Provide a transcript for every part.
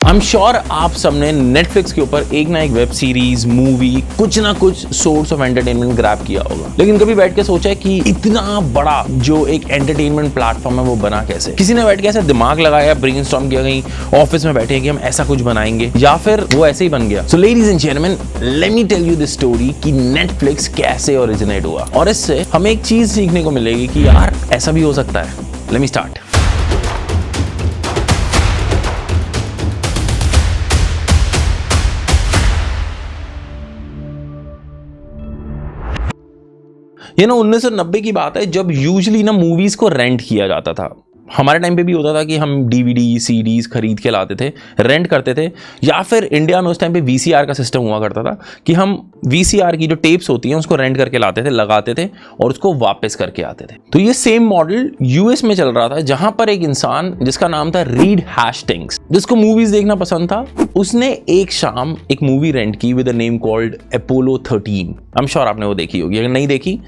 I am sure आप सबने Netflix के ऊपर एक ना एक वेब सीरीज, मूवी, कुछ ना कुछ सोर्स ऑफ एंटरटेनमेंट ग्रैब किया होगा, लेकिन कभी बैठ के सोचा है कि इतना बड़ा जो एक एंटरटेनमेंट प्लेटफॉर्म है वो बना कैसे? किसी ने बैठ के ऐसा दिमाग लगाया, ब्रेनस्टॉर्म किया, कहीं ऑफिस में बैठे कि हम ऐसा कुछ बनाएंगे, या फिर वो ऐसे ही बन गया? So ladies and gentleman, let me tell you this story कि नेटफ्लिक्स कैसे ओरिजिनेट हुआ, और इससे हमें एक चीज सीखने को मिलेगी कि यार ऐसा भी हो सकता है। Let me start. ये ना 1990 की बात है, जब यूजुअली ना मूवीज को रेंट किया जाता था। हमारे टाइम पे भी होता था कि हम डीवीडी सीडीज खरीद के लाते थे, रेंट करते थे, या फिर इंडिया में उस टाइम पे वीसीआर का सिस्टम हुआ करता था कि हम वीसीआर की जो टेप्स होती हैं उसको रेंट करके लाते थे, लगाते थे और उसको वापस करके आते थे। तो ये सेम मॉडल यूएस में चल रहा था, जहां पर एक इंसान जिसका नाम था रीड हैस्टिंग्स, जिसको मूवीज देखना पसंद था, उसने एक शाम एक मूवी रेंट की with a name called Apollo 13। I am sure आपने वो देखी होगी, अगर नहीं देखी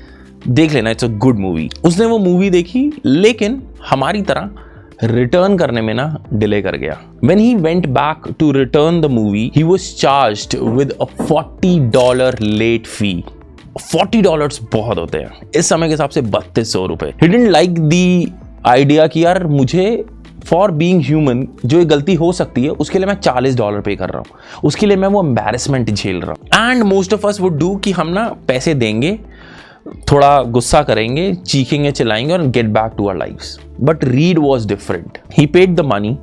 देख लेना, इट्स अ गुड मूवी। उसने वो मूवी देखी, लेकिन हमारी तरह रिटर्न करने में ना डिले कर गया। When he went back to return the movie, he was charged with a $40 late fee. $40 बहुत होते हैं इस समय के हिसाब से, 3200 रुपए। He didn't like the idea कि यार मुझे फॉर बीइंग ह्यूमन जो एक गलती हो सकती है उसके लिए मैं $40 पे कर रहा हूँ, उसके लिए मैं वो एम्बैरेसमेंट झेल रहा हूँ। And most of us would do कि हम ना पैसे देंगे, थोड़ा गुस्सा करेंगे, चीखेंगे, चिल्लाएंगे और get back to our lives. But Reed was different. He paid the money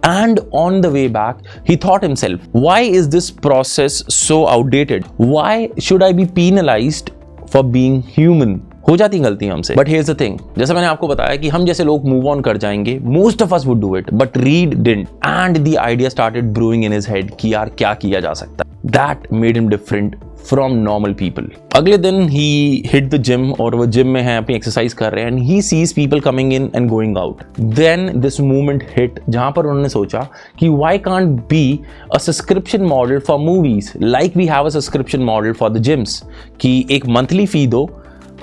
and on the way back he thought himself, why is this process so outdated? Why should I be penalized for being human? हो जाती गलतियां हमसे, but here's the thing, जैसे मैंने आपको बताया कि हम जैसे लोग मूव ऑन कर जाएंगे, most of us would do it, but Reed didn't, and the idea started brewing in his head कि यार क्या किया जा सकता है। That made him different from normal people. अगले दिन he hit the gym, और वो जिम में है, अपनी एक्सरसाइज कर रहे हैं, and he sees people coming in and going out. Then this moment hit, जहां पर उन्होंने सोचा कि why can't be a subscription model for movies like we have a subscription model for the gyms, कि एक मंथली फी दो,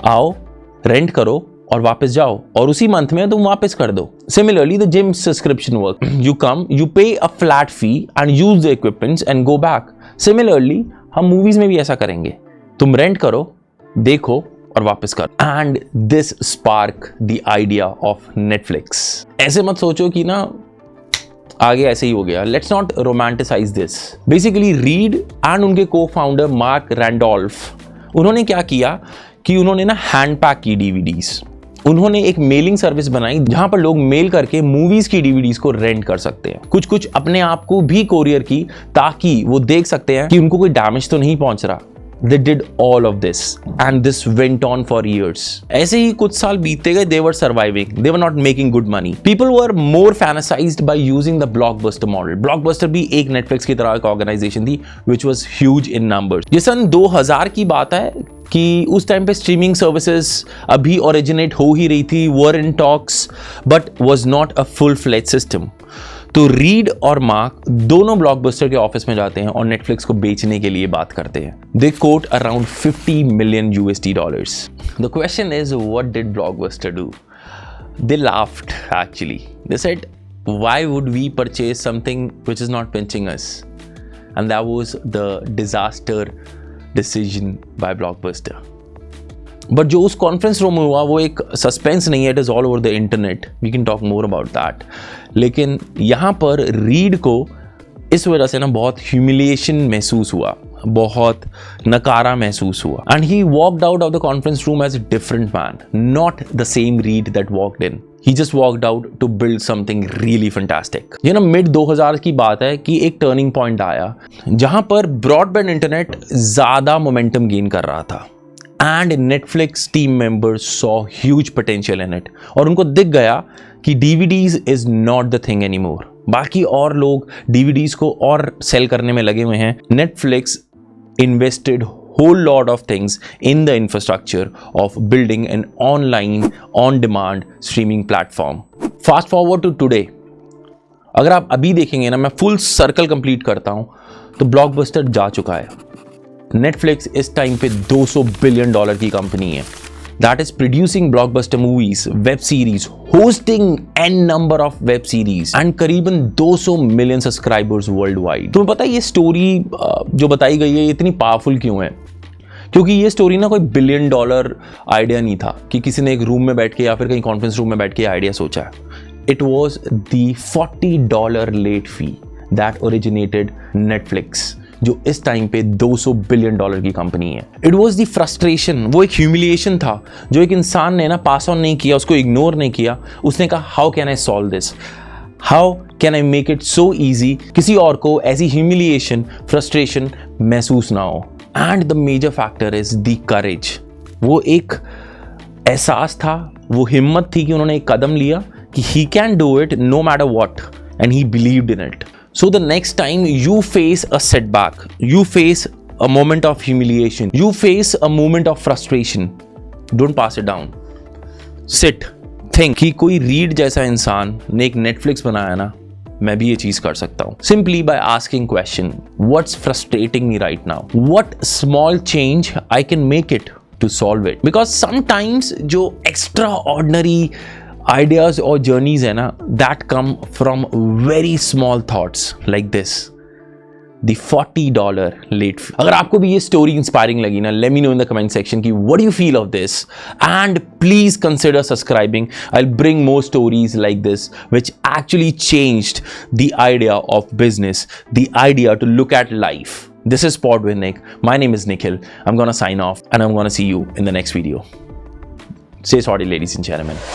आओ rent करो और वापस जाओ, और उसी मंथ में तुम वापस कर दो। Similarly, the gym subscription work. You come, you pay a flat fee and use the equipments and go back. Similarly, हम मूवीज में भी ऐसा करेंगे, तुम रेंट करो, देखो और वापस करो। And this spark the idea of Netflix. ऐसे मत सोचो कि ना आगे ऐसे ही हो गया, let's not romanticise this. Basically read and उनके को फाउंडर मार्क रैंडोल्फ, उन्होंने क्या किया कि उन्होंने ना हैंड पैक की डीवीडीज। उन्होंने एक मेलिंग सर्विस बनाई जहां पर लोग मेल करके मूवीज की डीवीडीज को रेंट कर सकते हैं, कुछ कुछ अपने आप को भी कोरियर की, ताकि वो देख सकते हैं कि उनको कोई डैमेज तो नहीं पहुंच रहा। They did all of this and this went on for years. ऐसे ही कुछ साल बीतते गए, they were surviving, they were not making good money. People were more fantasized by using the Blockbuster model. Blockbuster भी एक Netflix की तरह एक ऑर्गेनाइजेशन थी which was huge in numbers. ये सन 2000 की बात है कि उस टाइम पे स्ट्रीमिंग सर्विसेज अभी ओरिजिनेट हो ही रही थी, were in talks, but was not a full fledge system. तो रीड और मार्क दोनों ब्लॉकबस्टर के ऑफिस में जाते हैं और नेटफ्लिक्स को बेचने के लिए बात करते हैं। They quote around $50 million USD. The question is, what did Blockbuster do? They laughed actually. They said, why would we purchase something which is not pinching us? And that was the disaster decision by Blockbuster. But जो उस conference room में हुआ वो एक suspense नहीं है, it is all over the internet, we can talk more about that. लेकिन यहाँ पर रीड को इस वजह से ना बहुत ह्यूमिलिएशन महसूस हुआ, बहुत नकारा महसूस हुआ, and he walked out of the conference room as a different man, not the same Reed that walked in. He just walked out to build something really fantastic. ये ना मिड 2000 की बात है कि एक टर्निंग पॉइंट आया जहां पर ब्रॉडबैंड इंटरनेट ज्यादा मोमेंटम गेन कर रहा था, and Netflix team members saw huge potential in it, और उनको दिख गया कि DVDs is not the thing any more. बाकी और लोग डीवीडीज को और सेल करने में लगे हुए हैं। Netflix invested whole lot of things in the infrastructure of building an online on-demand streaming platform. Fast forward to today, अगर आप अभी देखेंगे ना, मैं फुल सर्कल कंप्लीट करता हूं तो ब्लॉकबस्टर जा चुका है। नेटफ्लिक्स इस टाइम पे $200 बिलियन की कंपनी है, that is producing blockbuster movies, web series, hosting n number of web series and करीबन 200 मिलियन सब्सक्राइबर्स वर्ल्ड वाइड। तुम्हें पता है ये स्टोरी जो बताई गई है ये इतनी पावरफुल क्यों है? क्योंकि ये स्टोरी ना कोई $1 बिलियन आइडिया नहीं था कि किसी ने एक रूम में बैठ के या फिर कहीं कॉन्फ्रेंस रूम में बैठ के आइडिया सोचा है। It was the $40 late fee that originated Netflix, जो इस टाइम पे $200 बिलियन की कंपनी है। इट वॉज द फ्रस्ट्रेशन, वो एक ह्यूमिलिएशन था जो एक इंसान ने ना पास ऑन नहीं किया, उसको इग्नोर नहीं किया। उसने कहा how can I solve this, how can I make it so easy, किसी और को ऐसी ह्यूमिलिएशन फ्रस्ट्रेशन महसूस ना हो। And the major factor is the courage. वो एक एहसास था, वो हिम्मत थी कि उन्होंने एक कदम लिया कि he can do it no matter what, and he believed in it. So the next time you face a setback, you face a moment of humiliation, you face a moment of frustration, don't pass it down. Sit, think कि कोई read जैसा इंसान ने एक Netflix बनाया ना, मैं भी ये चीज कर सकता हूँ। Simply by asking question, what's frustrating me right now? What small change I can make it to solve it? Because sometimes जो extraordinary आइडियाज और जर्नीज है ना, that come from very small thoughts like this, the $40 late fee. अगर आपको भी ये story inspiring लगी ना, let me know in the comment section कि what do you feel of this, and please consider subscribing. I will bring more stories like this which actually changed the idea of business, the idea to look at life. This is Pod with Nick. My name is Nikhil. I'm gonna sign off and I'm gonna see you in the next video. Say sorry, ladies and gentlemen.